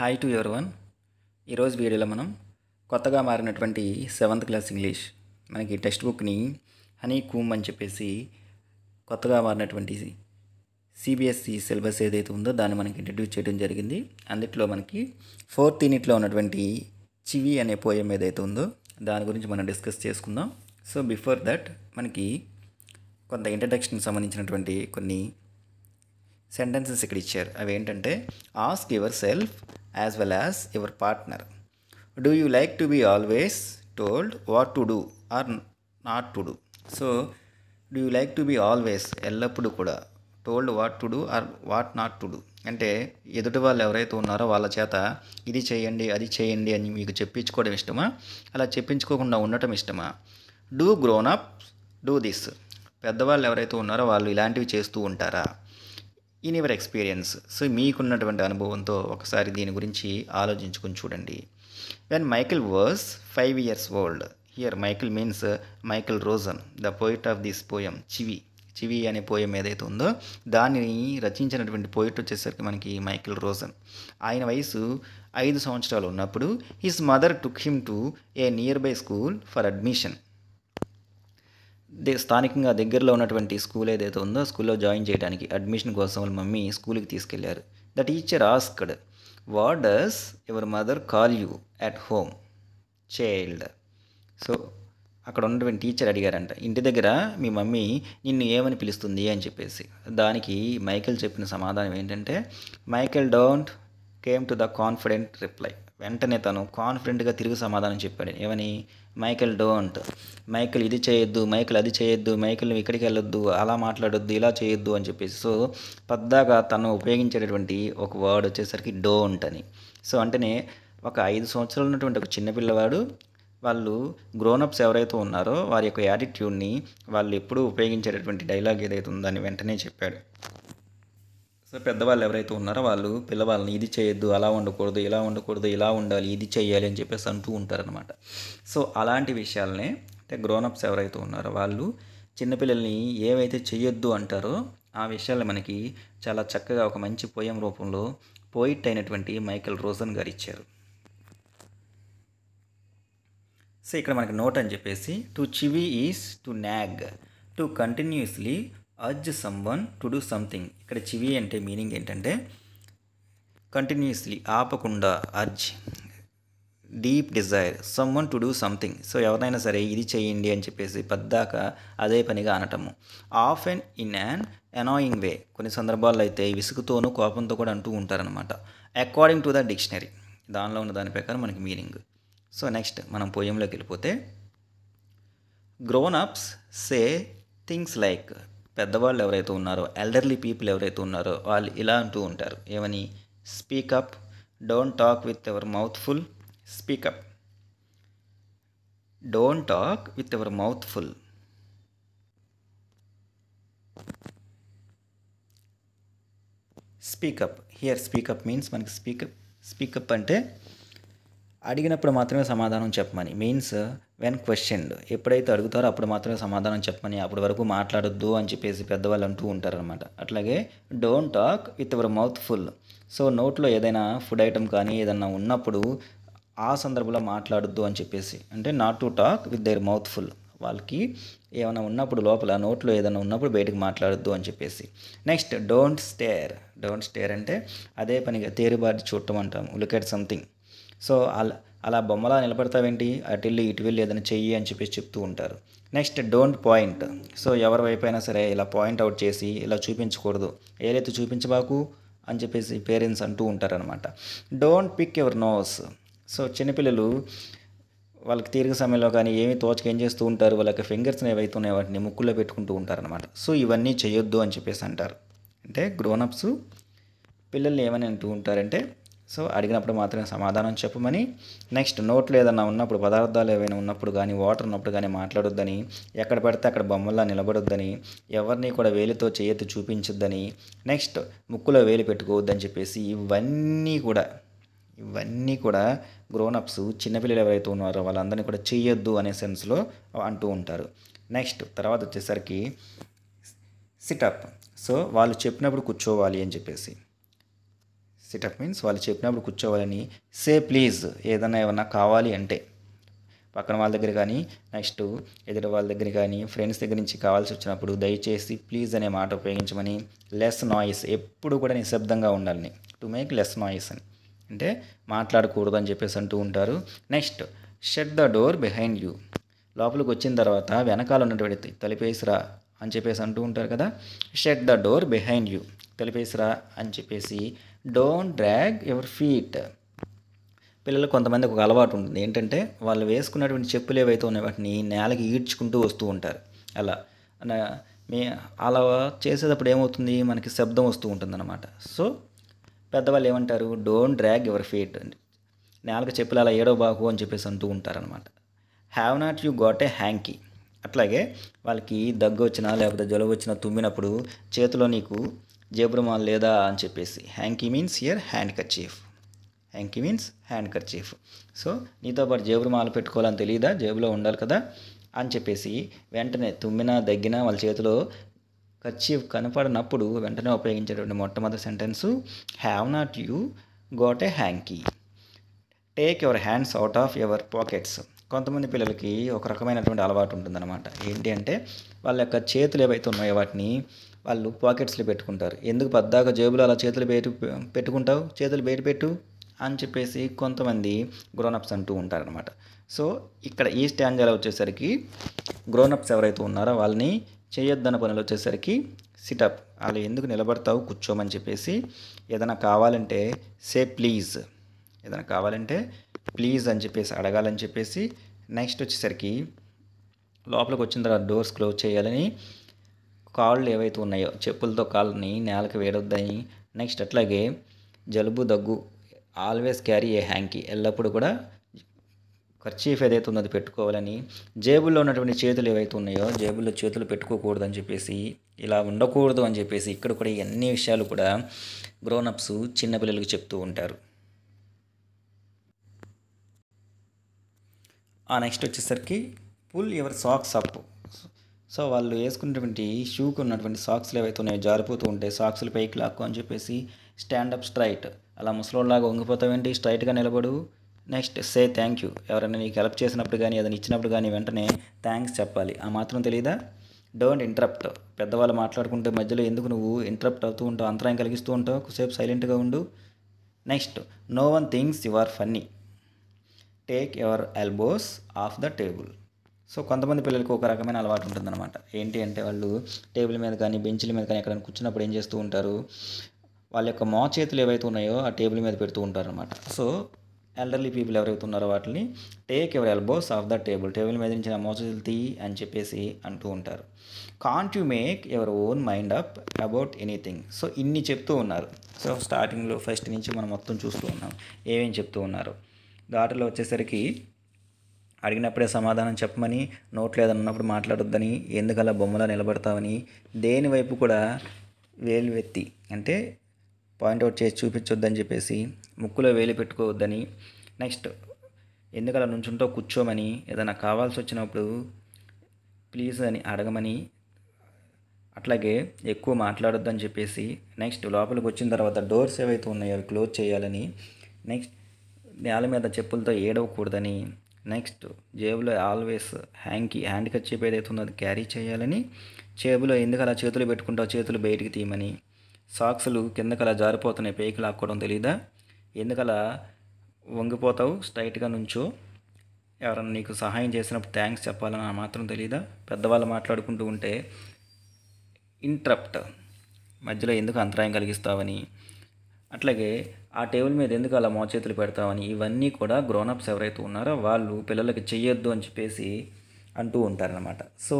Hi to ever one. ఈరోజు వీడియోలో మనం కొత్తగా మారినటువంటి 7th క్లాస్ ఇంగ్లీష్ మనకి టెక్స్ట్ బుక్ని హనీ కూమ్ అని చెప్పేసి కొత్తగా మారినటువంటి సిబిఎస్ఈ సిలబస్ ఏదైతే ఉందో దాన్ని మనకి ఇంట్రడ్యూస్ చేయడం జరిగింది. అందులో మనకి 4th యూనిట్లో ఉన్నటువంటి చివి అనే పోయం ఏదైతే ఉందో దాని గురించి మనం డిస్కస్ చేసుకుందాం. సో బిఫోర్ దట్ మనకి కొంత ఇంట్రడక్షన్కి సంబంధించినటువంటి కొన్ని సెంటెన్సెస్ ఇక్కడ ఇచ్చారు. అవి ఏంటంటే, ask yourself as well as your partner, do you like to be always told what to do or not to do. So do you like to be always, ఎల్లప్పుడూ కూడా, told what to do or what not to do అంటే ఎదుటి వాళ్ళు ఎవరైతే ఉన్నారో వాళ్ళ చేత ఇది చేయండి అది చేయండి అని మీకు చెప్పించుకోవడం ఇష్టమా, అలా చెప్పించుకోకుండా ఉండటం ఇష్టమా. Do grown up do this, పెద్దవాళ్ళు ఎవరైతే ఉన్నారో వాళ్ళు ఇలాంటివి చేస్తూ ఉంటారా. ఇన్ యువర్ ఎక్స్పీరియన్స్, సో మీకున్నటువంటి అనుభవంతో ఒకసారి దీని గురించి ఆలోచించుకొని చూడండి. When Michael was 5 years old, here Michael means Michael Rosen, the poet of this poem chivvy అనే పోయం ఏదైతే ఉందో దాన్ని రచించినటువంటి పోయిట్ వచ్చేసరికి మనకి మైకిల్ రోజన్. ఆయన వయసు 5 సంవత్సరాలు ఉన్నప్పుడు his mother took him to A near by school for admission. స్థానికంగా దగ్గరలో ఉన్నటువంటి స్కూల్ ఏదైతే ఉందో స్కూల్లో జాయిన్ చేయడానికి అడ్మిషన్ కోసం వాళ్ళ మమ్మీ స్కూల్కి తీసుకెళ్లారు. The teacher asked, what does your mother call you at home child. So అక్కడ ఉన్నటువంటి టీచర్ అడిగారంట, ఇంటి దగ్గర మీ మమ్మీ నిన్ను ఏమని పిలుస్తుంది అని చెప్పేసి. దానికి మైకేల్ చెప్పిన సమాధానం ఏంటంటే, Michael don't came to the confident reply. వెంటనే తను కాన్ఫిడెంట్గా తిరిగి సమాధానం చెప్పాడు. ఏమని, మైకేల్ డోంట్, మైకేల్ ఇది చేయొద్దు, మైకేల్ అది చేయొద్దు, మైకేల్ నువ్వు ఇక్కడికి వెళ్ళొద్దు, అలా మాట్లాడొద్దు, ఇలా చేయొద్దు అని చెప్పేసి. సో పెద్దగా తను ఉపయోగించేటటువంటి ఒక వర్డ్ వచ్చేసరికి డోంట్ అని. సో అంటేనే ఒక 5 సంవత్సరాలు ఉన్నటువంటి ఒక చిన్నపిల్లవాడు వాళ్ళు గ్రోనప్స్ ఎవరైతే ఉన్నారో వారి యొక్క యాటిట్యూడ్ని వాళ్ళు ఎప్పుడూ ఉపయోగించేటటువంటి డైలాగ్ ఏదైతే ఉందో దాన్ని వెంటనే చెప్పాడు. సో పెద్దవాళ్ళు ఎవరైతే ఉన్నారో వాళ్ళు పిల్లవాళ్ళని ఇది చేయొద్దు, అలా ఉండకూడదు, ఇలా ఉండకూడదు, ఇలా ఉండాలి, ఇది చేయాలి అని చెప్పేసి అంటూ ఉంటారనమాట. సో అలాంటి విషయాలనే అంటే గ్రోనప్స్ ఎవరైతే ఉన్నారో వాళ్ళు చిన్నపిల్లల్ని ఏవైతే చెయ్యొద్దు అంటారో ఆ విషయాలు మనకి చాలా చక్కగా ఒక మంచి పోయం రూపంలో పోయిట్ అయినటువంటి మైకేల్ రోజన్ గారు ఇచ్చారు. సో ఇక్కడ మనకి నోట్ అని చెప్పేసి, to chivvy is to nag, to continuously urge someone to do something. ఇక్కడ చివి అంటే మీనింగ్ ఏంటంటే కంటిన్యూస్లీ, ఆపకుండా, urge, deep desire someone to do something. So ఎవరైనా సరే ఇది చేయండి అని చెప్పేసి పద్దాక అదే పనిగా అనటము. Often in an annoying way, కొన్ని సందర్భాల్లో అయితే విసుగుతోనూ కోపంతో కూడా అంటూ ఉంటారనమాట. అకార్డింగ్ టు ద డిక్షనరీ, దానిలో ఉన్న దాని ప్రకారం మనకి మీనింగ్. సో నెక్స్ట్ మనం పోయంలోకి వెళ్ళిపోతే, grown apps say things like, పెద్దవాళ్ళు ఎవరైతే ఉన్నారో ఎల్డర్లీ పీపుల్ ఎవరైతే ఉన్నారో వాళ్ళు ఇలా అంటూ ఉంటారు. ఏమని, speak up, don't talk with ever mouth full, speak up, don't talk with ever mouth full. Speak up, here speak up means మనకి స్పీకప్ అంటే అడిగినప్పుడు మాత్రమే సమాధానం చెప్పమని, మీన్స్ వెన్ క్వశ్చన్డ్, ఎప్పుడైతే అడుగుతారో అప్పుడు మాత్రమే సమాధానం చెప్పమని, అప్పటి వరకు మాట్లాడొద్దు అని చెప్పేసి పెద్దవాళ్ళు అంటూ ఉంటారనమాట. అట్లాగే don't talk with your mouth full, so నోట్లో ఏదైనా ఫుడ్ ఐటమ్ కానీ ఏదైనా ఉన్నప్పుడు ఆ సందర్భంలో మాట్లాడొద్దు అని చెప్పేసి, అంటే not to talk with their mouth full, వాళ్ళకి ఏమైనా ఉన్నప్పుడు లోపల నోట్లో ఏదైనా ఉన్నప్పుడు బయటకు మాట్లాడొద్దు అని చెప్పేసి. నెక్స్ట్ డోంట్ స్టేర్ అంటే అదే పనిగా తేరుబాటు చూడటం అంటాం, లుక్ ఎట్ సంథింగ్. సో అలా బొమ్మలా నిలబడతావేంటి, అటు వెళ్ళి ఇటు వెళ్ళి ఏదైనా చెయ్యి అని చెప్పేసి చెప్తూ ఉంటారు. నెక్స్ట్ డోంట్ పాయింట్, సో ఎవరి వైపు అయినా సరే ఇలా పాయింట్ అవుట్ చేసి ఇలా చూపించకూడదు, ఏదైతే చూపించబాకు అని చెప్పేసి పేరెంట్స్ అంటూ ఉంటారనమాట. Don't pick your nose, so చిన్నపిల్లలు వాళ్ళకి తీరిక సమయంలో కానీ ఏమి తోచక ఏం చేస్తూ ఉంటారు, వాళ్ళకి ఫింగర్స్ని ఏవైతే ఉన్నాయో వాటిని ముక్కుల్లో పెట్టుకుంటూ ఉంటారనమాట. సో ఇవన్నీ చేయొద్దు అని చెప్పేసి అంటారు. అంటే గ్రోనప్స్ పిల్లల్ని ఏమని అంటూ ఉంటారంటే, సో అడిగినప్పుడు మాత్రమే సమాధానం చెప్పమని. నెక్స్ట్ నోట్లో ఏదైనా ఉన్నప్పుడు, పదార్థాలు ఏవైనా ఉన్నప్పుడు కానీ వాటర్ ఉన్నప్పుడు కానీ మాట్లాడొద్దని, ఎక్కడ పడితే అక్కడ బొమ్మల్లా నిలబడొద్దని, ఎవరిని కూడా వేలితో చేయెత్తి చూపించొద్దని, నెక్స్ట్ ముక్కులో వేలు పెట్టుకోవద్దని చెప్పేసి ఇవన్నీ కూడా గ్రోనప్స్ చిన్నపిల్లలు ఎవరైతే ఉన్నారో వాళ్ళందరినీ కూడా చెయ్యొద్దు అనే సెన్స్లో అంటూ ఉంటారు. నెక్స్ట్ తర్వాత వచ్చేసరికి సిటప్, సో వాళ్ళు చెప్పినప్పుడు కూర్చోవాలి అని చెప్పేసి. సిటప్ మీన్స్ వాళ్ళు చెప్పినప్పుడు కూర్చోవాలని. సే ప్లీజ్ ఏమన్నా కావాలి అంటే పక్కన వాళ్ళ దగ్గర కానీ నెక్స్ట్ ఎదుటి వాళ్ళ దగ్గర కానీ ఫ్రెండ్స్ దగ్గర నుంచి కావాల్సి వచ్చినప్పుడు దయచేసి ప్లీజ్ అనే మాట ఉపయోగించమని. లెస్ నాయిస్ ఎప్పుడు కూడా నిశ్శబ్దంగా ఉండాలని. టు మేక్ లెస్ నాయిస్ అని అంటే మాట్లాడకూడదు అని చెప్పేసి అంటూ ఉంటారు. Next shut the door behind you లోపలికి వచ్చిన తర్వాత వెనకాల ఉన్నటువంటి తలుపేసిరా అని చెప్పేసి అంటూ ఉంటారు కదా. Shut the door behind you తలుపేసిరా అని చెప్పేసి. డోంట్ డ్రాగ్ యువర్ ఫీట్ పిల్లలు కొంతమందికి ఒక అలవాటు ఉంటుంది ఏంటంటే వాళ్ళు వేసుకున్నటువంటి చెప్పులు ఏవైతే ఉన్నాయో వాటిని నేలకి ఈడ్చుకుంటూ వస్తూ ఉంటారు. అలా అలా చేసేటప్పుడు ఏమవుతుంది మనకి శబ్దం వస్తూ ఉంటుందన్నమాట. సో పెద్దవాళ్ళు ఏమంటారు డోంట్ డ్రాగ్ యువర్ ఫీట్ అని నేలకు చెప్పులు అలా ఏడో బాకు అని చెప్పేసి అంటూ ఉంటారనమాట. Have not you got a hanky అట్లాగే వాళ్ళకి దగ్గు వచ్చినా లేకపోతే జలుబు వచ్చినా తుమ్మినప్పుడు చేతిలో నీకు జేబురుమాల్ లేదా అని చెప్పేసి. Hanky means here hand kerchief. Hanky means hand kerchief. So నీతో పాటు జేబురుమాల పెట్టుకోవాలని తెలియదా జేబులో ఉండాలి కదా అని చెప్పేసి వెంటనే తుమ్మినా దగ్గినా వాళ్ళ చేతిలో కర్చీఫ్ కనపడినప్పుడు వెంటనే ఉపయోగించేటువంటి మొట్టమొదటి sentence have not you got a hanky. Take your hands out of your pockets కొంతమంది పిల్లలకి ఒక రకమైనటువంటి అలవాటు ఉంటుందన్నమాట. ఏంటి అంటే వాళ్ళ యొక్క చేతులు ఏవైతే ఉన్నాయో వాటిని వాళ్ళు పాకెట్స్లో పెట్టుకుంటారు. ఎందుకు పద్దాక జేబులో అలా చేతులు పెట్టుకుంటావు చేతులు బయట పెట్టు అని చెప్పేసి కొంతమంది గ్రోనప్స్ అంటూ ఉంటారనమాట. సో ఇక్కడ ఈ స్టాంజాలో వచ్చేసరికి గ్రోనప్స్ ఎవరైతే ఉన్నారో వాళ్ళని చేయొద్దన్న పనులు వచ్చేసరికి సిటప్ వాళ్ళు ఎందుకు నిలబడతావు కూర్చోమని చెప్పేసి. ఏదైనా కావాలంటే సే ప్లీజ్ ఏదైనా కావాలంటే ప్లీజ్ అని చెప్పేసి అడగాలని చెప్పేసి. నెక్స్ట్ వచ్చేసరికి లోపలికి వచ్చిన తర్వాత డోర్స్ క్లోజ్ చేయాలని. కాళ్ళు ఏవైతే ఉన్నాయో చెప్పులతో కాళ్ళని నేలకు వేయొద్దని. నెక్స్ట్ అట్లాగే జలుబు దగ్గు ఆల్వేస్ క్యారీ ఏ హ్యాంకీ ఎల్లప్పుడూ కూడా కర్చీఫ్ ఏదైతే ఉందో అది పెట్టుకోవాలని. జేబుల్లో ఉన్నటువంటి చేతులు ఏవైతే ఉన్నాయో జేబుల్లో చేతులు పెట్టుకోకూడదు అని చెప్పేసి ఇలా ఉండకూడదు అని చెప్పేసి ఇక్కడ కూడా అన్ని విషయాలు కూడా గ్రోనప్స్ చిన్నపిల్లలకు చెప్తూ ఉంటారు. నెక్స్ట్ వచ్చేసరికి pull your socks up. So వాళ్ళు వేసుకున్నటువంటి షూకి ఉన్నటువంటి సాక్స్లు ఏవైతే ఉన్నాయో జారిపోతూ ఉంటాయి సాక్స్లు పైకి లాక్కు అని చెప్పేసి. స్టాండప్ స్ట్రైట్ అలా ముసలోళ్ళలాగా వంగిపోతావేంటి స్ట్రైట్గా నిలబడు. నెక్స్ట్ సే థ్యాంక్ యూ ఎవరైనా నీకు హెల్ప్ చేసినప్పుడు కానీ ఏదైనా ఇచ్చినప్పుడు కానీ వెంటనే థ్యాంక్స్ చెప్పాలి ఆ మాత్రం తెలియదా. డోంట్ ఇంటరప్ట్ పెద్దవాళ్ళు మాట్లాడుకుంటే మధ్యలో ఎందుకు నువ్వు ఇంటరప్ట్ అవుతూ ఉంటావు అంతరాయం కలిగిస్తూ ఉంటావు కొద్దిసేపు సైలెంట్గా ఉండు. Next no one thinks you are funny. Take your elbows off the table. So కొంతమంది పిల్లలకు ఒక రకమైన అలవాటు ఉంటుందన్నమాట. ఏంటి అంటే వాళ్ళు టేబుల్ మీద కానీ బెంచ్ల మీద కానీ ఎక్కడైనా కూర్చున్నప్పుడు ఏం చేస్తూ ఉంటారు వాళ్ళ యొక్క చేతులు ఏవైతే ఉన్నాయో ఆ టేబుల్ మీద పెడుతూ ఉంటారు అనమాట. సో ఎల్డర్లీ పీపుల్ ఎవరైతే ఉన్నారో వాటిని take your elbows off the table మీద నుంచి చేతులు తీ అని చెప్పేసి అంటూ ఉంటారు. Can't you make your own mind up about anything. So ఇన్ని చెప్తూ ఉన్నారు. సో స్టార్టింగ్లో ఫస్ట్ నుంచి మనం మొత్తం చూస్తూ ఉన్నాం ఏమేమి చెప్తూ ఉన్నారు. దాటిలో వచ్చేసరికి అడిగినప్పుడే సమాధానం చెప్పమని నోట్లో ఏదైనా ఉన్నప్పుడు మాట్లాడొద్దని ఎందుకలా బొమ్మలా నిలబడతామని దేని వైపు కూడా వేలు ఎత్తి అంటే పాయింట్అవుట్ చేసి చూపించొద్దని చెప్పేసి ముక్కులో వేలు పెట్టుకోవద్దని. నెక్స్ట్ ఎందుకలా నుంచుంటో కూర్చోమని ఏదైనా కావాల్సి వచ్చినప్పుడు ప్లీజ్ అని అడగమని. అట్లాగే ఎక్కువ మాట్లాడొద్దని చెప్పేసి. నెక్స్ట్ లోపలికి వచ్చిన తర్వాత డోర్స్ ఏవైతే ఉన్నాయో అవి క్లోజ్ చేయాలని. నెక్స్ట్ నేల మీద చెప్పులతో ఏడవకూడదని. నెక్స్ట్ జేబులో ఆల్వేస్ హ్యాండ్ కర్చీఫ్ ఏదైతే ఉందో అది క్యారీ చేయాలని. జేబులో ఎందుకు అలా చేతులు పెట్టుకుంటావు చేతులు బయటికి తీయమని. సాక్స్లు కిందకు అలా జారిపోతున్నాయి పైకి లాక్కోవడం తెలీదా. ఎందుకలా వంగిపోతావు స్ట్రైట్గా నుంచో. ఎవరైనా నీకు సహాయం చేసినప్పుడు థ్యాంక్స్ చెప్పాలని మాత్రం తెలీదా. పెద్దవాళ్ళు మాట్లాడుకుంటూ ఉంటే ఇంటరప్ట్ మధ్యలో ఎందుకు అంతరాయం కలిగిస్తావని. అట్లాగే ఆ టేబుల్ మీద ఎందుకు అలా మోచేతులు పెడతామని. ఇవన్నీ కూడా గ్రోనప్స్ ఎవరైతే ఉన్నారో వాళ్ళు పిల్లలకి చెయ్యొద్దు అని చెప్పేసి అంటూ ఉంటారనమాట. సో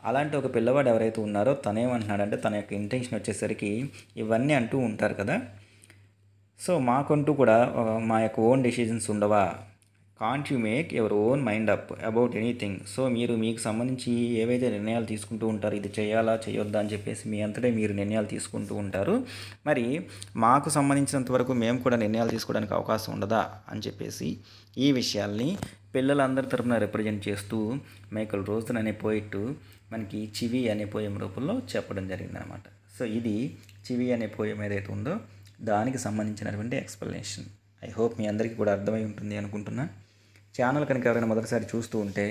అలాంటి ఒక పిల్లవాడు ఎవరైతే ఉన్నారో తనేమంటున్నాడంటే తన యొక్క ఇంటెన్షన్ వచ్చేసరికి ఇవన్నీ అంటూ ఉంటారు కదా. సో మాకంటూ కూడా మా యొక్క ఓన్ డెసిషన్స్ ఉండవా. Can't you make your own mind up about anything. So మీరు మీకు సంబంధించి ఏవైతే నిర్ణయాలు తీసుకుంటూ ఉంటారు ఇది చేయాలా చేయొద్దా అని చెప్పేసి మీ అంతటే మీరు నిర్ణయాలు తీసుకుంటూ ఉంటారు. మరి మాకు సంబంధించినంత వరకు మేము కూడా నిర్ణయాలు తీసుకోవడానికి అవకాశం ఉండదా అని చెప్పేసి ఈ విషయాల్ని పిల్లలందరి తరపున రిప్రజెంట్ చేస్తూ మైకల్ రోసన్ అనే పోయిట్ మనకి చివి అనే పోయం రూపంలో చెప్పడం జరిగిందనమాట. సో ఇది చివి అనే పోయం ఏదైతే ఉందో దానికి సంబంధించినటువంటి ఎక్స్ప్లెనేషన్. ఐ హోప్ మీ అందరికీ కూడా అర్థమై ఉంటుంది అనుకుంటున్నా. ఛానల్ కనుక ఎవరైనా మొదటిసారి చూస్తూ ఉంటే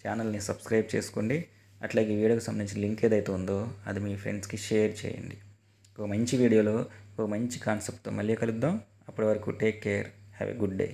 ఛానల్ని సబ్స్క్రైబ్ చేసుకోండి. అట్లాగే ఈ వీడియోకి సంబంధించిన లింక్ ఏదైతే ఉందో అది మీ ఫ్రెండ్స్కి షేర్ చేయండి. ఒక మంచి వీడియోలో ఒక మంచి కాన్సెప్ట్తో మళ్ళీ కలుద్దాం. అప్పటి వరకు take care, have a good day.